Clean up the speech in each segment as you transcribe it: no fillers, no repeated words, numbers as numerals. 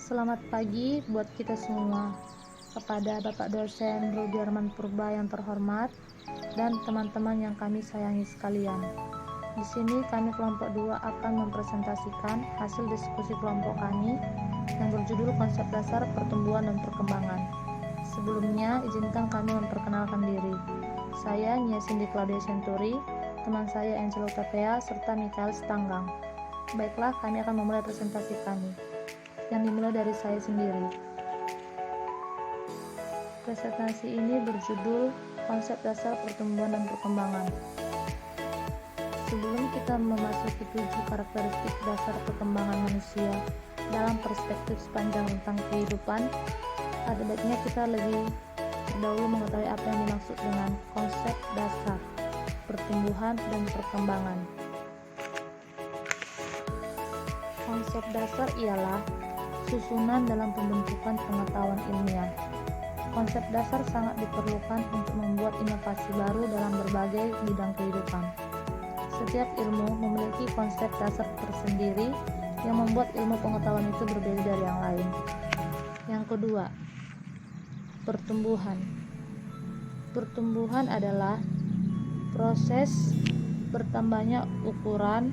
Selamat pagi buat kita semua. Kepada Bapak dosen Rudiarman Purba yang terhormat dan teman-teman yang kami sayangi sekalian. Di sini kami kelompok 2 akan mempresentasikan hasil diskusi kelompok kami yang berjudul Konsep Dasar Pertumbuhan dan Perkembangan. Sebelumnya, izinkan kami memperkenalkan diri. Saya Nia Cindy Claudia Centuri, teman saya Angelo Tapea, serta Mikael Stanggang. Baiklah, kami akan memulai presentasi kami, yang dimulai dari saya sendiri. Presentasi ini berjudul Konsep Dasar Pertumbuhan dan Perkembangan. Sebelum kita memasuki 7 karakteristik dasar perkembangan manusia dalam perspektif sepanjang tentang kehidupan, ada baiknya kita lebih dahulu mengetahui apa yang dimaksud dengan konsep dasar pertumbuhan dan perkembangan. Konsep dasar ialah susunan dalam pembentukan pengetahuan ilmiah. Konsep dasar sangat diperlukan untuk membuat inovasi baru dalam berbagai bidang kehidupan. Setiap ilmu memiliki konsep dasar tersendiri yang membuat ilmu pengetahuan itu berbeda dari yang lain. Yang kedua, pertumbuhan. Pertumbuhan adalah proses bertambahnya ukuran,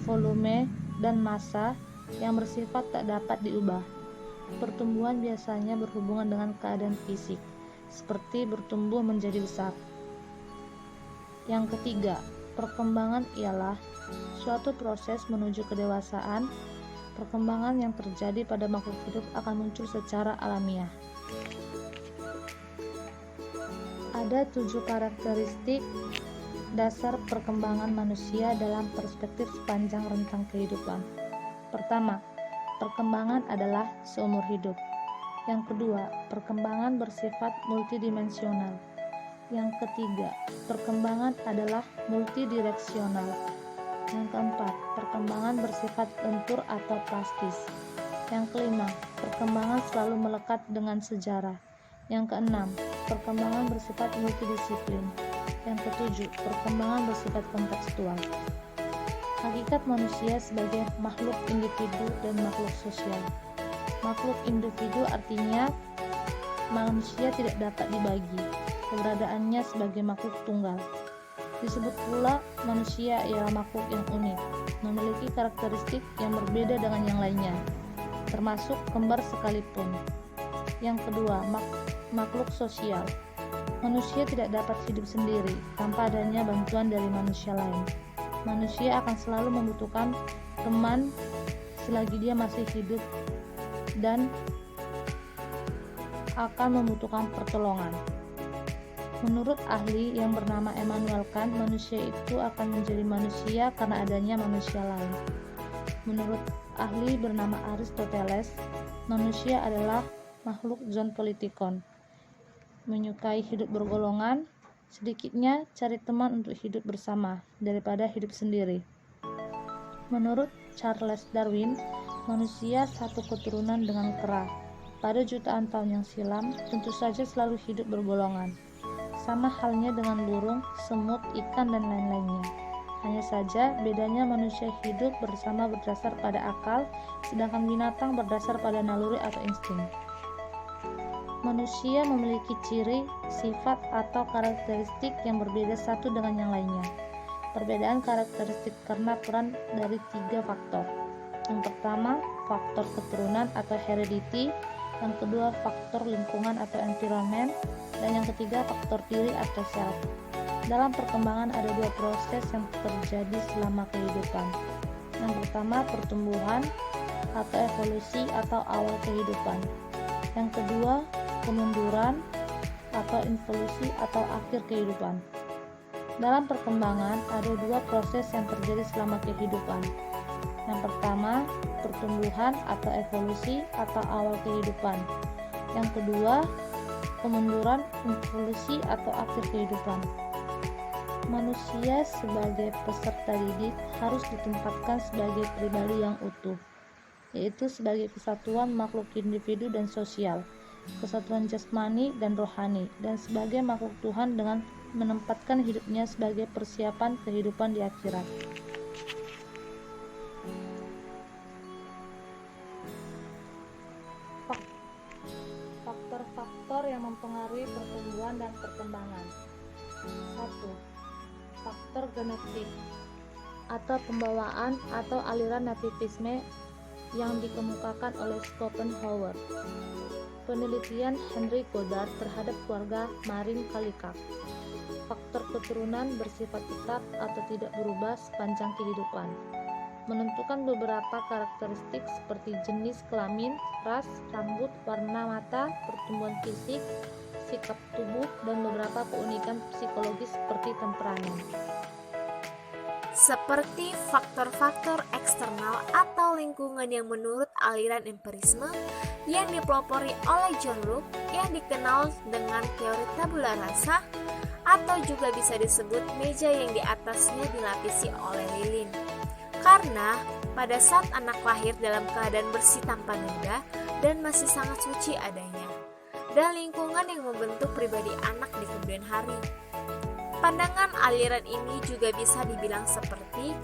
volume, dan massa yang bersifat tak dapat diubah. Pertumbuhan biasanya berhubungan dengan keadaan fisik, seperti bertumbuh menjadi besar. Yang ketiga, perkembangan ialah suatu proses menuju kedewasaan. Perkembangan yang terjadi pada makhluk hidup akan muncul secara alamiah. Ada 7 karakteristik dasar perkembangan manusia dalam perspektif sepanjang rentang kehidupan. Pertama, perkembangan adalah seumur hidup. Yang kedua, perkembangan bersifat multidimensional. Yang ketiga, perkembangan adalah multidireksional. Yang keempat, perkembangan bersifat lentur atau plastis. Yang kelima, perkembangan selalu melekat dengan sejarah. Yang keenam, perkembangan bersifat multidisiplin. Yang ketujuh, perkembangan bersifat kontekstual. Hakikat manusia sebagai makhluk individu dan makhluk sosial. Makhluk individu artinya manusia tidak dapat dibagi, keberadaannya sebagai makhluk tunggal. Disebut pula manusia ialah makhluk yang unik, memiliki karakteristik yang berbeda dengan yang lainnya, termasuk kembar sekalipun. Yang kedua, makhluk sosial. Manusia tidak dapat hidup sendiri tanpa adanya bantuan dari manusia lain. Manusia akan selalu membutuhkan teman selagi dia masih hidup dan akan membutuhkan pertolongan. Menurut ahli yang bernama Immanuel Kant, manusia itu akan menjadi manusia karena adanya manusia lain. Menurut ahli bernama Aristoteles, manusia adalah makhluk zoopolitikon, menyukai hidup bergolongan, sedikitnya cari teman untuk hidup bersama daripada hidup sendiri. Menurut Charles Darwin, manusia satu keturunan dengan kera. Pada jutaan tahun yang silam, tentu saja selalu hidup bergolongan. Sama halnya dengan burung, semut, ikan, dan lain-lainnya. Hanya saja bedanya manusia hidup bersama berdasar pada akal, sedangkan binatang berdasar pada naluri atau insting. Manusia memiliki ciri, sifat, atau karakteristik yang berbeda satu dengan yang lainnya. Perbedaan karakteristik karena peran dari 3 faktor. Yang pertama, faktor keturunan atau heredity. Yang kedua, faktor lingkungan atau environment. Dan yang ketiga, faktor diri atau self. Dalam perkembangan ada 2 proses yang terjadi selama kehidupan. Yang pertama, pertumbuhan atau evolusi atau awal kehidupan. Yang kedua, kemunduran atau involusi atau akhir kehidupan. Dalam perkembangan ada 2 proses yang terjadi selama kehidupan. Yang pertama, pertumbuhan atau evolusi atau awal kehidupan. Yang kedua, kemunduran, involusi atau akhir kehidupan. Manusia sebagai peserta didik harus ditempatkan sebagai pribadi yang utuh, yaitu sebagai kesatuan makhluk individu dan sosial, kesatuan jasmani dan rohani, dan sebagai makhluk Tuhan dengan menempatkan hidupnya sebagai persiapan kehidupan di akhirat. Faktor-faktor yang mempengaruhi pertumbuhan dan perkembangan. 1. Faktor genetik atau pembawaan atau aliran nativisme yang dikemukakan oleh Schopenhauer. Penelitian Henry Goddard terhadap keluarga Marin Kalikak. Faktor keturunan bersifat tetap atau tidak berubah sepanjang kehidupan. Menentukan beberapa karakteristik seperti jenis kelamin, ras, rambut, warna mata, pertumbuhan fisik, sikap tubuh, dan beberapa keunikan psikologis seperti temperamen. Seperti faktor-faktor eksternal atau lingkungan yang menurut aliran empirisme yang dipelopori oleh John Locke yang dikenal dengan teori tabula rasa, atau juga bisa disebut meja yang di atasnya dilapisi oleh lilin. Karena pada saat anak lahir dalam keadaan bersih tanpa noda dan masih sangat suci adanya, dan lingkungan yang membentuk pribadi anak di kemudian hari. Pandangan aliran ini juga bisa dibilang seperti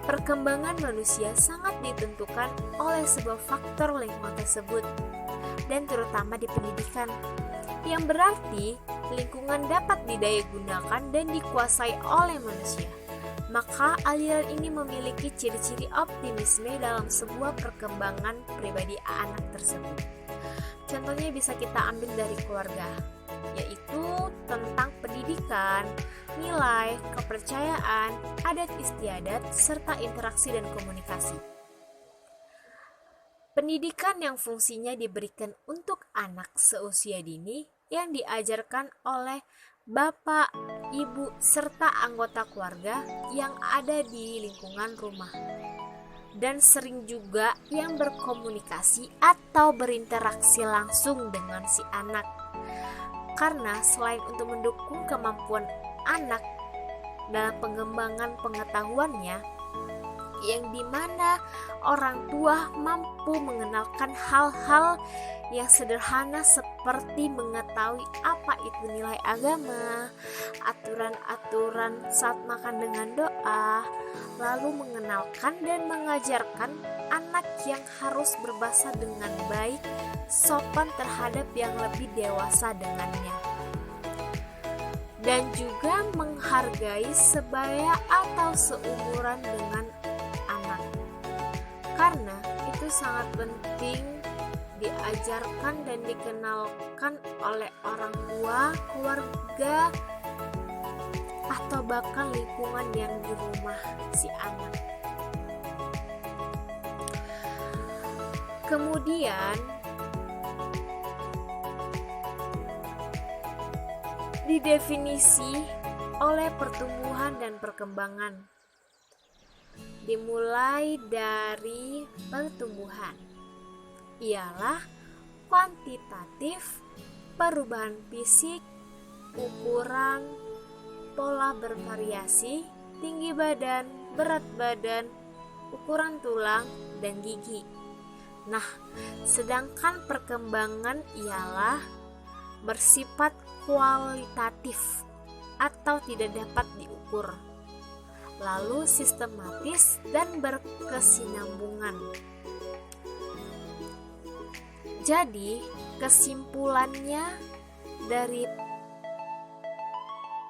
perkembangan manusia sangat ditentukan oleh sebuah faktor lingkungan tersebut, dan terutama di pendidikan, yang berarti lingkungan dapat didaya-gunakan dan dikuasai oleh manusia. Maka aliran ini memiliki ciri-ciri optimisme dalam sebuah perkembangan pribadi anak tersebut. Contohnya bisa kita ambil dari keluarga, yaitu tentang pendidikan, nilai, kepercayaan, adat istiadat, serta interaksi dan komunikasi. Pendidikan yang fungsinya diberikan untuk anak seusia dini yang diajarkan oleh bapak, ibu, serta anggota keluarga yang ada di lingkungan rumah. Dan sering juga yang berkomunikasi atau berinteraksi langsung dengan si anak. Karena selain untuk mendukung kemampuan anak dalam pengembangan pengetahuannya, yang dimana orang tua mampu mengenalkan hal-hal yang sederhana seperti mengetahui apa itu nilai agama, aturan-aturan saat makan dengan doa, lalu mengenalkan dan mengajarkan anak yang harus berbahasa dengan baik, sopan terhadap yang lebih dewasa dengannya, dan juga menghargai sebaya atau seumuran dengan anak. Karena itu sangat penting diajarkan dan dikenalkan oleh orang tua, keluarga, atau bahkan lingkungan yang di rumah si anak. Kemudian didefinisi oleh pertumbuhan dan perkembangan. Dimulai dari pertumbuhan, ialah kuantitatif, perubahan fisik, ukuran, pola bervariasi, tinggi badan, berat badan, ukuran tulang, dan gigi. Nah, sedangkan perkembangan ialah bersifat kualitatif atau tidak dapat diukur, lalu sistematis dan berkesinambungan. Jadi, kesimpulannya dari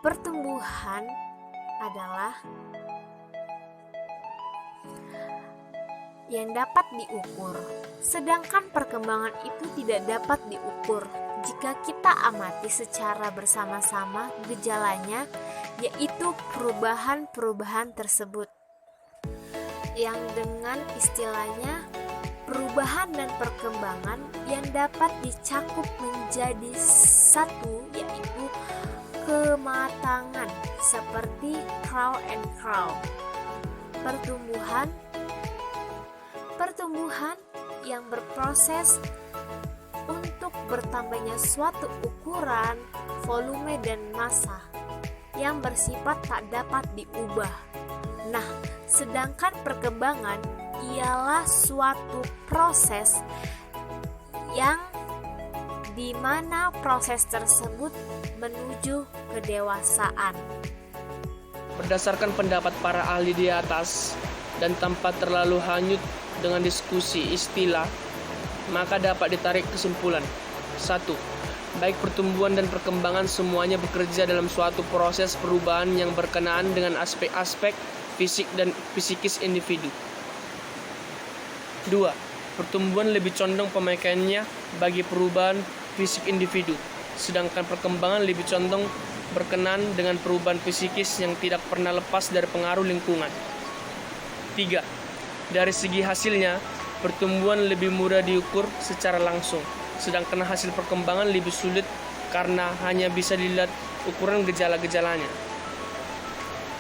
pertumbuhan adalah yang dapat diukur, sedangkan perkembangan itu tidak dapat diukur jika kita amati secara bersama-sama gejalanya, yaitu perubahan-perubahan tersebut, yang dengan istilahnya perubahan dan perkembangan yang dapat dicakup menjadi satu, yaitu kematangan, seperti crow and crow. Pertumbuhan yang berproses untuk bertambahnya suatu ukuran, volume, dan massa yang bersifat tak dapat diubah. Nah, sedangkan perkembangan ialah suatu proses yang dimana proses tersebut menuju kedewasaan. Berdasarkan pendapat para ahli di atas dan tanpa terlalu hanyut dengan diskusi istilah, maka dapat ditarik kesimpulan 1. Baik pertumbuhan dan perkembangan semuanya bekerja dalam suatu proses perubahan yang berkenaan dengan aspek-aspek fisik dan psikis individu. 2. Pertumbuhan lebih condong pemakaiannya bagi perubahan fisik individu, sedangkan perkembangan lebih condong berkenaan dengan perubahan psikis yang tidak pernah lepas dari pengaruh lingkungan. 3. Dari segi hasilnya, pertumbuhan lebih mudah diukur secara langsung, sedangkan hasil perkembangan lebih sulit karena hanya bisa dilihat ukuran gejala-gejalanya.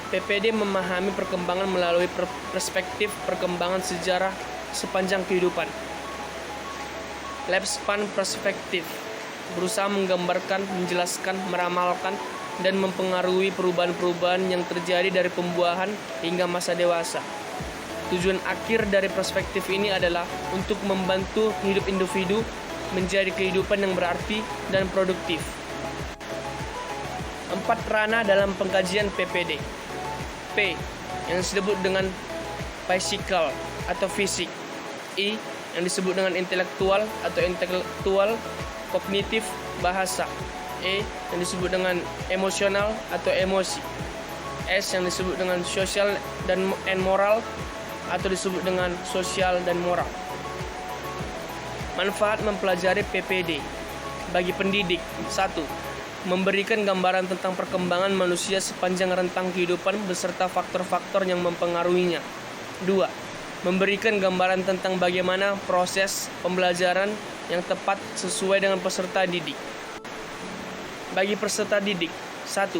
PPD memahami perkembangan melalui perspektif perkembangan sejarah sepanjang kehidupan. Lifespan perspektif berusaha menggambarkan, menjelaskan, meramalkan, dan mempengaruhi perubahan-perubahan yang terjadi dari pembuahan hingga masa dewasa. Tujuan akhir dari perspektif ini adalah untuk membantu hidup individu menjadi kehidupan yang berarti dan produktif. 4 ranah dalam pengkajian PPD. P, yang disebut dengan physical atau fisik. I, yang disebut dengan intelektual atau intelektual, kognitif, bahasa. E, yang disebut dengan emosional atau emosi. S, yang disebut dengan sosial dan moral atau disebut dengan sosial dan moral. Manfaat mempelajari PPD bagi pendidik. 1. Memberikan gambaran tentang perkembangan manusia sepanjang rentang kehidupan beserta faktor-faktor yang mempengaruhinya. 2. Memberikan gambaran tentang bagaimana proses pembelajaran yang tepat sesuai dengan peserta didik. Bagi peserta didik. 1.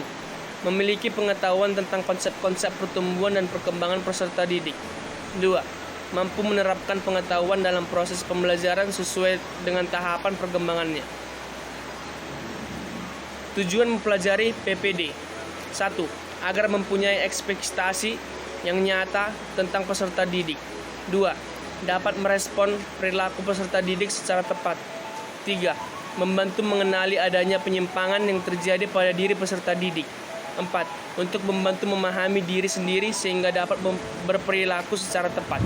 Memiliki pengetahuan tentang konsep-konsep pertumbuhan dan perkembangan peserta didik. 2. Mampu menerapkan pengetahuan dalam proses pembelajaran sesuai dengan tahapan perkembangannya. Tujuan mempelajari PPD. 1. Agar mempunyai ekspektasi yang nyata tentang peserta didik. 2. Dapat merespon perilaku peserta didik secara tepat. 3. Membantu mengenali adanya penyimpangan yang terjadi pada diri peserta didik. 4. Untuk membantu memahami diri sendiri sehingga dapat berperilaku secara tepat.